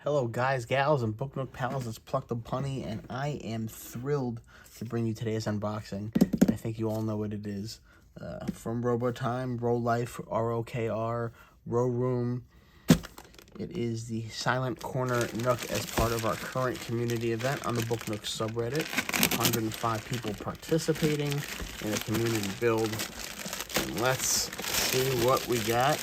Hello, guys, gals, and Book Nook pals. It's Pluck the Punny, and I am thrilled to bring you today's unboxing. I think you all know what it is. From Robo Time, Row Life, ROKR, Row Room. It is the Silent Corner Nook as part of our current community event on the Book Nook subreddit. 105 people participating in a community build. And let's see what we got.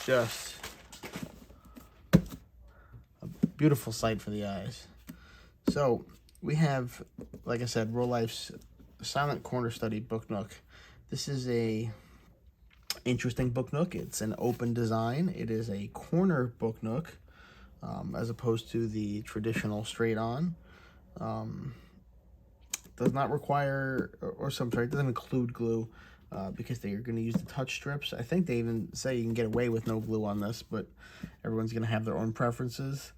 Just a beautiful sight for the eyes. So we have, like I said, Row Life's Silent Corner Study Book Nook. This is a interesting book nook. It's an open design. It is a corner book nook, as opposed to the traditional straight on. Does not require, it doesn't include glue. Because they are going to use the touch strips. I think they even say you can get away with no glue on this, but everyone's going to have their own preferences.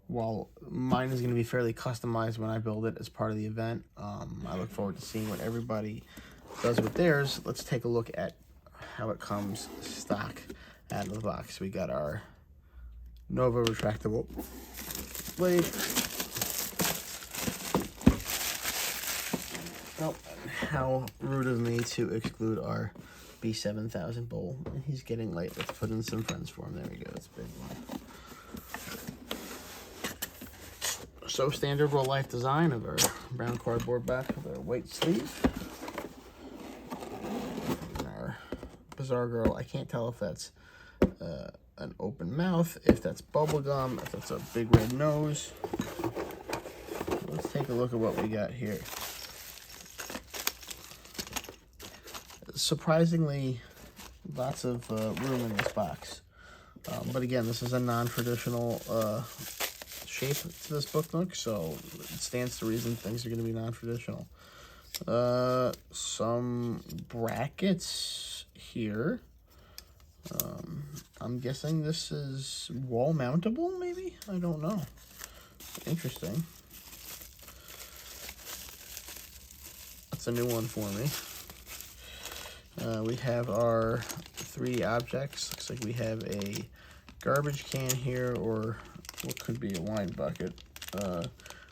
While mine is going to be fairly customized when I build it as part of the event, I look forward to seeing what everybody does with theirs. Let's take a look at how it comes stock out of the box. We got our Nova retractable blade. Oh, how rude of me to exclude our B7000 bowl. He's getting late. Let's put in some friends for him. There we go. It's a big one. So standard Row Life design of our brown cardboard back with our white sleeve. And our Bizarre Girl. I can't tell if that's an open mouth, if that's bubble gum, if that's a big red nose. Let's take a look at what we got here. Surprisingly, lots of room in this box. But again, this is a non-traditional shape to this book nook, so it stands to reason things are going to be non-traditional. Some brackets here. I'm guessing this is wall mountable, maybe? I don't know. Interesting. That's a new one for me. We have our three objects. Looks like we have a garbage can here, or what could be a wine bucket.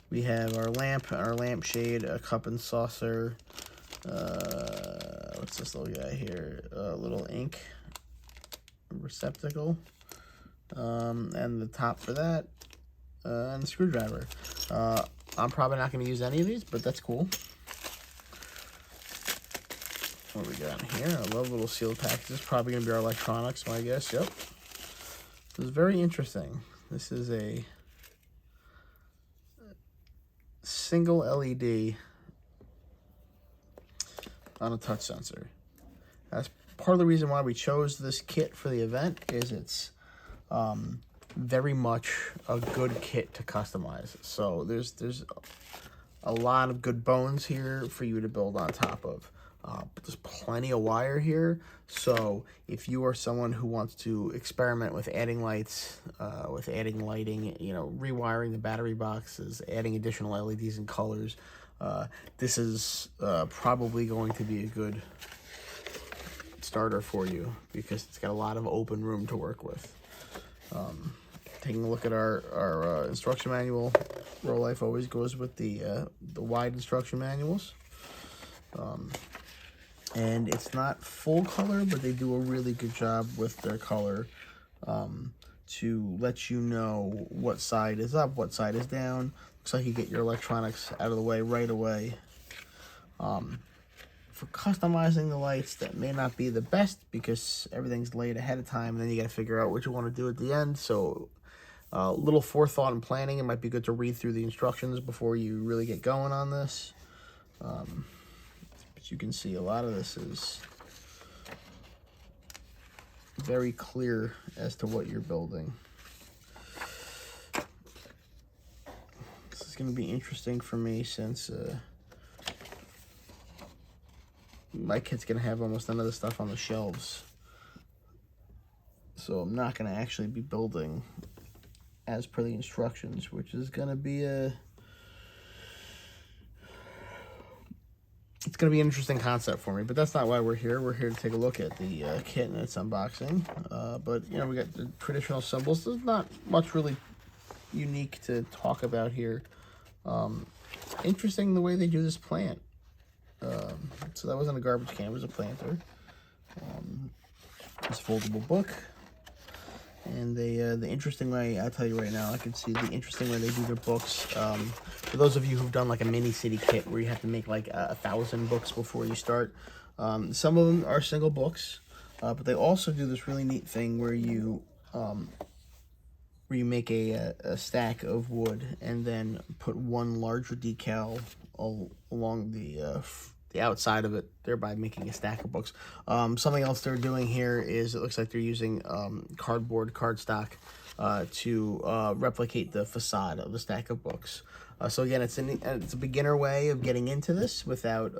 We have our lampshade, a cup and saucer. What's this little guy here? A little ink receptacle. And the top for that, and a screwdriver. I'm probably not going to use any of these, but that's cool. What we got in here? I love little sealed packages. Probably going to be our electronics, my guess. Yep. This is very interesting. This is a single LED on a touch sensor. That's part of the reason why we chose this kit for the event. Is it's very much a good kit to customize. So there's a lot of good bones here for you to build on top of. But there's plenty of wire here, so if you are someone who wants to experiment with adding lights, with adding lighting, rewiring the battery boxes, adding additional LEDs and colors, this is probably going to be a good starter for you because it's got a lot of open room to work with. Taking a look at our instruction manual, Row Life always goes with the wide instruction manuals. And it's not full color, but they do a really good job with their color to let you know what side is up, what side is down. Looks like you get your electronics out of the way right away. For customizing the lights, that may not be the best because everything's laid ahead of time, and then you got to figure out what you want to do at the end. So a little forethought and planning. It might be good to read through the instructions before you really get going on this. You can see a lot of this is very clear as to what you're building. This is going to be interesting for me since my kit's going to have almost none of the stuff on the shelves. So I'm not going to actually be building as per the instructions, which is going to be a it's going to be an interesting concept for me, but that's not why we're here. We're here to take a look at the kit and its unboxing. But, you know, we got the traditional symbols. There's not much really unique to talk about here. Interesting the way they do this plant. So that wasn't a garbage can, it was a planter. This foldable book. And the interesting way, I'll tell you right now, I can see the interesting way they do their books. For those of you who've done like a mini city kit where you have to make like 1,000 books before you start, some of them are single books, but they also do this really neat thing where you make a stack of wood and then put one larger decal along the outside of it, thereby making a stack of books. Something else they're doing here is it looks like they're using cardstock to replicate the facade of the stack of books. So again, it's a beginner way of getting into this without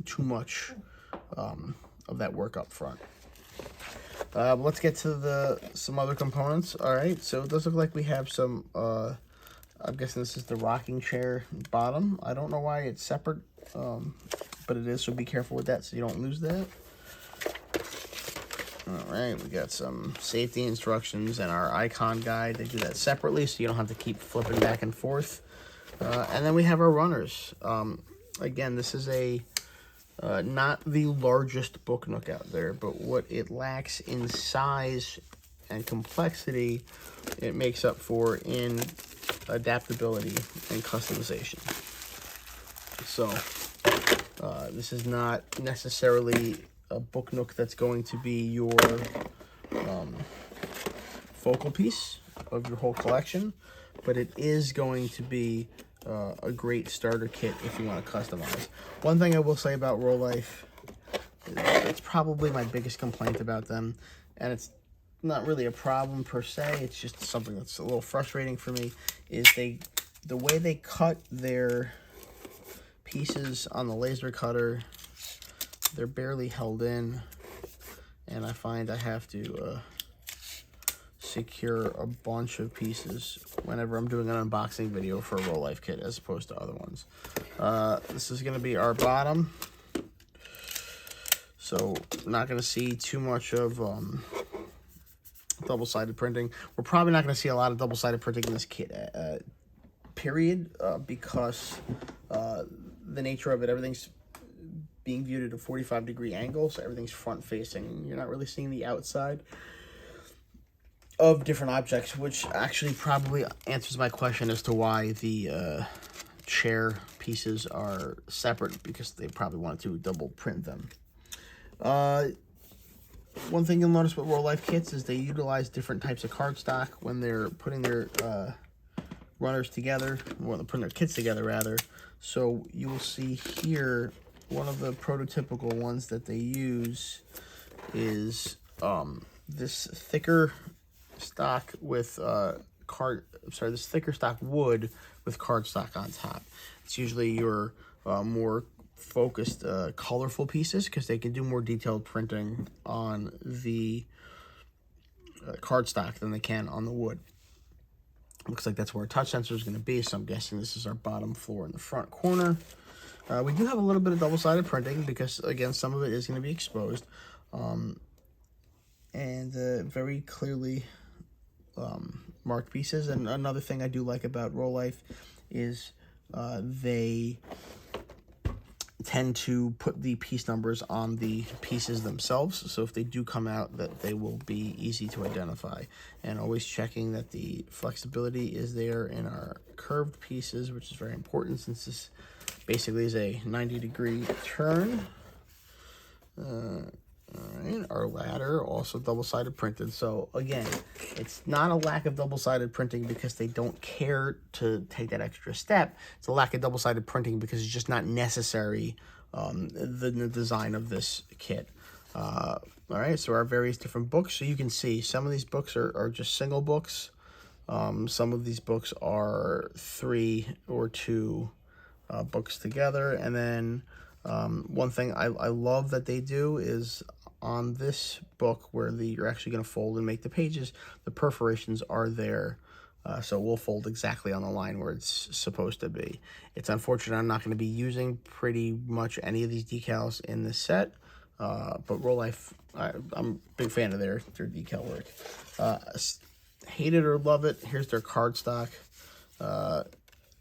too much of that work up front. Let's get to some other components. All right, so it does look like we have some, I'm guessing this is the rocking chair bottom. I don't know why it's separate, but it is, so be careful with that so you don't lose that. All right, we got some safety instructions and our icon guide. They do that separately so you don't have to keep flipping back and forth. And then we have our runners. Again, this is not the largest book nook out there, but what it lacks in size and complexity, it makes up for in adaptability and customization. So this is not necessarily a book nook that's going to be your focal piece of your whole collection, but it is going to be a great starter kit if you want to customize. One thing I will say about Roll Life, it's probably my biggest complaint about them, and it's not really a problem per se, it's just something that's a little frustrating for me, is the way they cut their pieces on the laser cutter, they're barely held in, and I find I have to secure a bunch of pieces whenever I'm doing an unboxing video for a Roll Life kit as opposed to other ones. This is going to be our bottom, so not going to see too much of double-sided printing. We're probably not going to see a lot of double-sided printing in this kit, period, because the nature of it, everything's being viewed at a 45-degree angle, so everything's front-facing. You're not really seeing the outside of different objects, which actually probably answers my question as to why the chair pieces are separate, because they probably wanted to double print them. One thing you'll notice with Roll Life kits is they utilize different types of cardstock when they're putting their runners together, or they're putting their kits together rather. So you will see here one of the prototypical ones that they use is this thicker stock with this thicker stock wood with cardstock on top. It's usually your more focused, colorful pieces, because they can do more detailed printing on the cardstock than they can on the wood. Looks like that's where our touch sensor is going to be, so I'm guessing this is our bottom floor in the front corner. We do have a little bit of double-sided printing because, again, some of it is going to be exposed. And very clearly marked pieces. And another thing I do like about Roll Life is they tend to put the piece numbers on the pieces themselves, so if they do come out, that they will be easy to identify. And always checking that the flexibility is there in our curved pieces, which is very important since this basically is a 90-degree turn. All right, our ladder also double-sided printed. So again, it's not a lack of double-sided printing because they don't care to take that extra step. It's a lack of double-sided printing because it's just not necessary, the design of this kit. All right, so our various different books. So you can see some of these books are just single books. Some of these books are 3 or 2 books together. And then one thing I love that they do is on this book where you're actually going to fold and make the pages, the perforations are there So it will fold exactly on the line where it's supposed to be. It's unfortunate I'm not going to be using pretty much any of these decals in this set, but Roll Life, I'm a big fan of their decal work. Hate it or love it, here's their cardstock.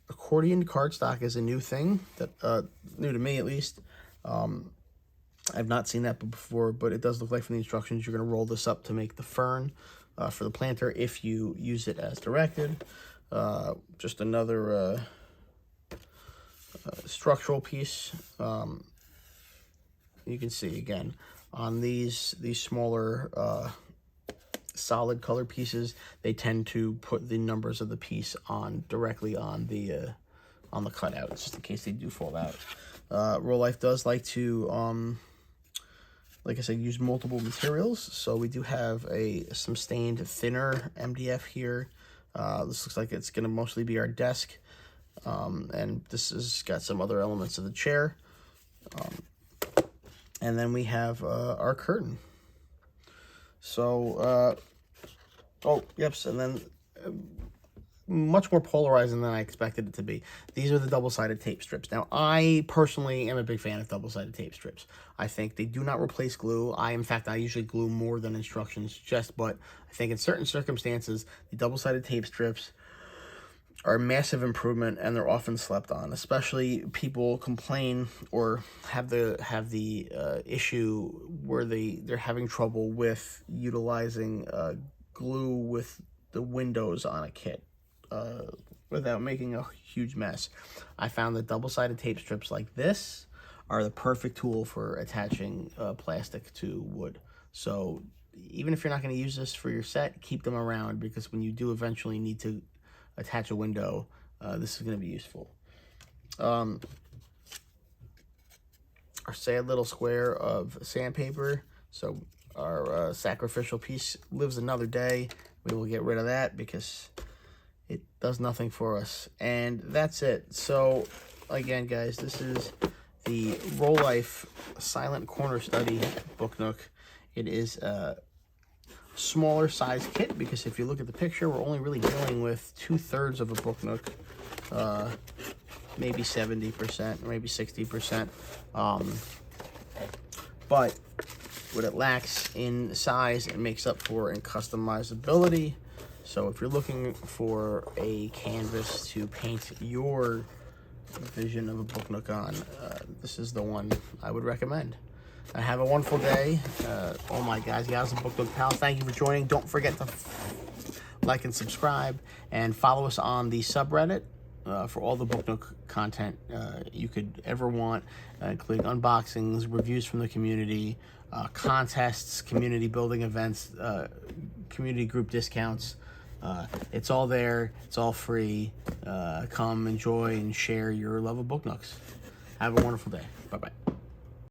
Accordion cardstock is a new thing, that new to me at least. I've not seen that before, but it does look like from the instructions you're going to roll this up to make the fern for the planter if you use it as directed. Just another structural piece. You can see again on these smaller solid color pieces, they tend to put the numbers of the piece on directly on the cutout, just in case they do fall out. Roll Life does like to like I said, use multiple materials. So we do have some stained thinner MDF here. This looks like it's going to mostly be our desk. And this has got some other elements of the chair. And then we have our curtain. So, oh, yep, and then much more polarizing than I expected it to be. These are the double-sided tape strips. Now, I personally am a big fan of double-sided tape strips. I think they do not replace glue. In fact, I usually glue more than instructions suggest, but I think in certain circumstances, the double-sided tape strips are a massive improvement, and they're often slept on. Especially people complain or have the issue where they're having trouble with utilizing glue with the windows on a kit without making a huge mess. I found that double-sided tape strips like this are the perfect tool for attaching plastic to wood. So even if you're not going to use this for your set, keep them around, because when you do eventually need to attach a window, this is going to be useful. Our sad little square of sandpaper. So our sacrificial piece lives another day. We will get rid of that because it does nothing for us. And that's it. So again, guys, this is the Roll Life Silent Corner Study Book Nook. It is a smaller size kit, because if you look at the picture, we're only really dealing with 2/3 of a book nook, maybe 70% or maybe 60%, but what it lacks in size, it makes up for in customizability. So if you're looking for a canvas to paint your vision of a book nook on, this is the one I would recommend. Have a wonderful day. Oh my guys, and Book Nook pals, thank you for joining. Don't forget to like and subscribe, and follow us on the subreddit for all the Book Nook content you could ever want, including unboxings, reviews from the community, contests, community building events, community group discounts. It's all there. It's all free. Come enjoy and share your love of book nooks. Have a wonderful day. Bye-bye.